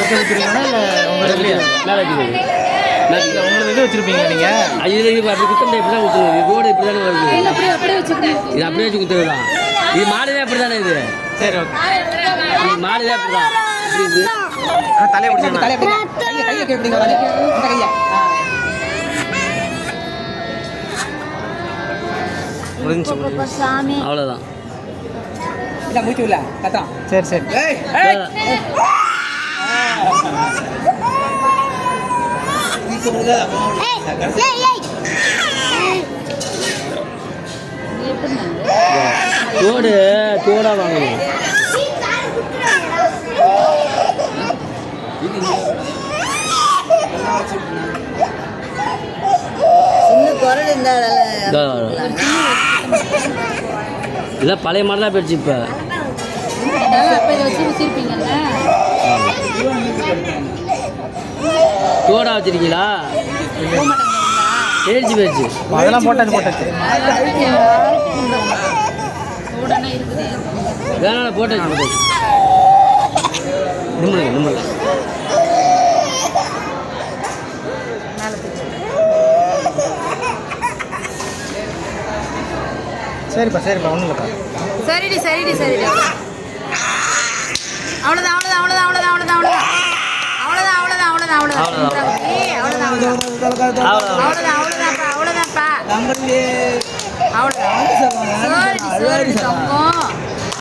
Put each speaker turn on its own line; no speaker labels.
படுக்க வச்சுருக்கீங்களா இல்லை உங்களுக்கு
மேலே வச்சுக்கோங்க.
உங்களுக்கு இது வச்சுருப்பீங்களா நீங்கள்?
இது குத்தம் இப்படி தான் குத்துருது. ரோடு இப்படி தானே வருது. இது அப்படியே வச்சு குத்துருதான். இது மாடுதான் இப்படி தானே இது.
சரி ஓகே.
இது மாடுதான் இப்படி தான் இப்படி இது.
தலையை பிடிச்சி கையை எப்படிங்க இந்த கையை முடிஞ்சு
அவ்வளோதான்.
மூச்சு இல்லை கத்தான். சரி சரி.
தோடா வாங்கணும். இதெல்லாம் பழைய மாதிரி தான் போயிடுச்சு. இப்போ தோடா வச்சிருக்கீங்களா? தேர்ச்சி போயிடுச்சு.
அதெல்லாம் போட்டாச்சு.
வேணாம் போட்டாச்சு. நிம்மதி
சரிப்பா ஒன்றும் இல்லைப்பா.
சரிடி அவ்வளோதான்ப்பா.